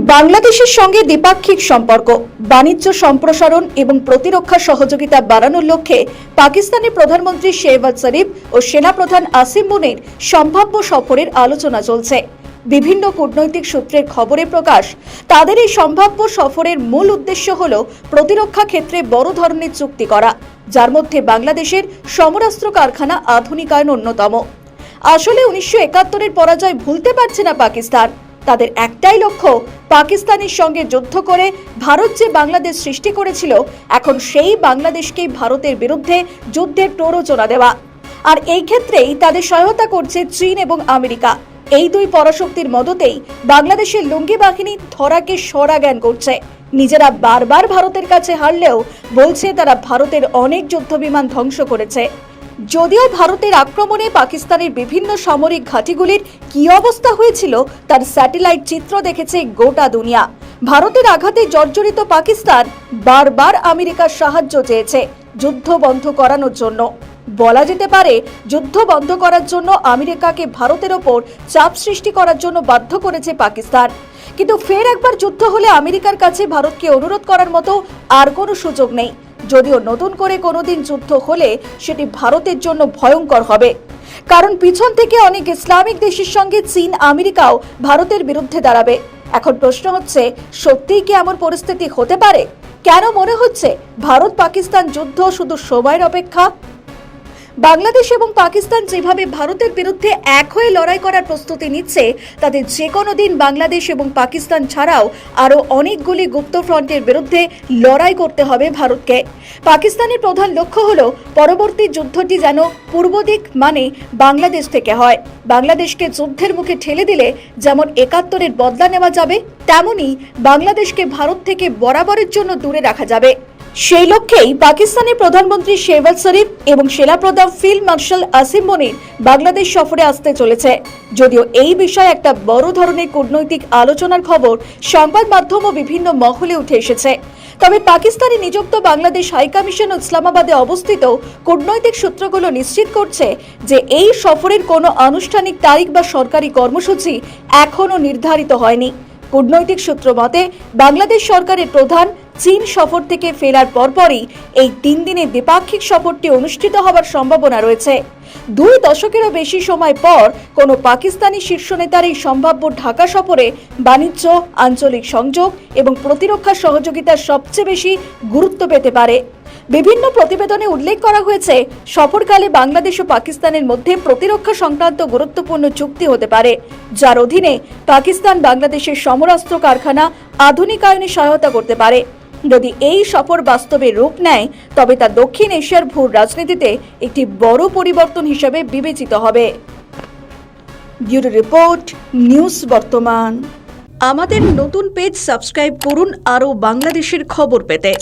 বাংলাদেশের সঙ্গে দ্বিপাক্ষিক সম্পর্ক, বাণিজ্য সম্প্রসারণ এবং প্রতিরক্ষা সহযোগিতা বাড়ানোর লক্ষ্যে পাকিস্তানের প্রধানমন্ত্রী শেহবাজ শরীফ ও সেনাপ্রধান আসিম মুনির সম্ভাব্য সফরের আলোচনা চলছে। বিভিন্ন কূটনৈতিক সূত্রের খবরে প্রকাশ, তাদের এই সম্ভাব্য সফরের মূল উদ্দেশ্য হল প্রতিরক্ষা ক্ষেত্রে বড় ধরনের চুক্তি করা, যার মধ্যে বাংলাদেশের সমরাস্ত্র কারখানা আধুনিকায়ন অন্যতম। আসলে 1971-এর পরাজয় ভুলতে পারছে না পাকিস্তান। তাদের একটাই লক্ষ্য, পাকিস্তানের সঙ্গে যুদ্ধ করে ভারত যে বাংলাদেশ সৃষ্টি করেছিল, এখন সেই বাংলাদেশকেই ভারতের বিরুদ্ধে যুদ্ধের প্ররোচনা দেওয়া। আর এই ক্ষেত্রেই তাদের সহায়তা করছে চীন এবং আমেরিকা। এই দুই পরাশক্তির মদতেই বাংলাদেশের লুঙ্গি বাহিনী ধরাকে সরা জ্ঞান করছে। নিজেরা বারবার ভারতের কাছে হারলেও বলছে তারা ভারতের অনেক যুদ্ধবিমান ধ্বংস করেছে। যদিও ভারতের আক্রমণে পাকিস্তানের বিভিন্ন সামরিক ঘাঁটিগুলির কি অবস্থা হয়েছিল তার স্যাটেলাইট চিত্র দেখেছে গোটা দুনিয়া। ভারতের আঘাতে জর্জরিত পাকিস্তান বারবার আমেরিকার সাহায্য চেয়েছে যুদ্ধ বন্ধ করানোর জন্য। বলা যেতে পারে, যুদ্ধ বন্ধ করার জন্য আমেরিকাকে ভারতের ওপর চাপ সৃষ্টি করার জন্য বাধ্য করেছে পাকিস্তান। কিন্তু ফের একবার যুদ্ধ হলে আমেরিকার কাছে ভারতকে অনুরোধ করার মতো আর কোনো সুযোগ নেই। যদিও নতুন করে কোনোদিন যুদ্ধ হলে সেটি ভারতের জন্য ভয়ঙ্কর হবে, কারণ পিছন থেকে অনেক ইসলামিক দেশের সঙ্গে চীন আমেরিকাও ভারতের বিরুদ্ধে দাঁড়াবে। এখন প্রশ্ন হচ্ছে, সত্যিই কি এমন পরিস্থিতি হতে পারে? কেন মনে হচ্ছে ভারত পাকিস্তান যুদ্ধ শুধু সময়ের অপেক্ষা? বাংলাদেশ এবং পাকিস্তান যেভাবে ভারতের বিরুদ্ধে এক হয়ে লড়াই করার প্রস্তুতি নিচ্ছে, তাতে যে কোনো দিন বাংলাদেশ এবং পাকিস্তান ছাড়াও আরও অনেকগুলি গুপ্ত ফ্রন্টের বিরুদ্ধে লড়াই করতে হবে ভারতকে। পাকিস্তানের প্রধান লক্ষ্য হল পরবর্তী যুদ্ধটি যেন পূর্ব দিক মানে বাংলাদেশ থেকে হয়। বাংলাদেশকে যুদ্ধের মুখে ঠেলে দিলে যেমন 71-এর বদলা নেওয়া যাবে, তেমনি বাংলাদেশকে ভারত থেকে বরাবরের জন্য দূরে রাখা যাবে। সেই লক্ষ্যেই পাকিস্তানের প্রধানমন্ত্রী শেহবাজ শরীফ এবং সেনাপ্রধান ফিল্ড মার্শাল আসিম মুনির বাংলাদেশ সফরে আসতে চলেছে। যদিও এই বিষয়ে একটা বড় ধরনের কূটনৈতিক আলোচনার খবর সংবাদ মাধ্যম ও বিভিন্ন মহলে উঠে এসেছে। তবে পাকিস্তানে নিযুক্ত বাংলাদেশ হাইকমিশন ইসলামাবাদে অবস্থিত কূটনৈতিক সূত্রগুলো নিশ্চিত করছে যে এই সফরের কোনো আনুষ্ঠানিক তারিখ বা সরকারি কর্মসূচি এখনও নির্ধারিত হয়নি। কূটনৈতিক সূত্র মতে, বাংলাদেশ সরকারের প্রধান চীন সফর থেকে ফেরার পরপরই এই 3 দিনের দ্বিপাক্ষিক সফরটি অনুষ্ঠিত হওয়ার সম্ভাবনা রয়েছে। 2 দশকেরও বেশি সময় পর কোনো পাকিস্তানি শীর্ষ নেতার এই সম্ভাব্য ঢাকা সফরে বাণিজ্য, আঞ্চলিক সংযোগ এবং প্রতিরক্ষা সহযোগিতার সবচেয়ে বেশি গুরুত্ব পেতে পারে। বিভিন্ন প্রতিবেদনে উল্লেখ করা হয়েছে, সফরকালে বাংলাদেশ ও পাকিস্তানের মধ্যে প্রতিরক্ষা সংক্রান্ত গুরুত্বপূর্ণ চুক্তি হতে পারে, যার অধীনে পাকিস্তান বাংলাদেশের সমরাস্ত্র কারখানা আধুনিকায়নে সহায়তা করতে পারে। যদি এই সফর বাস্তবে রূপ নেয়, তবে তা দক্ষিণ এশিয়ার ভূ রাজনীতিতে একটি বড় পরিবর্তন হিসেবে বিবেচিত হবে। ব্যুরো রিপোর্ট, নিউজ বর্তমান। আমাদের নতুন পেজ সাবস্ক্রাইব করুন আরও বাংলাদেশের খবর পেতে।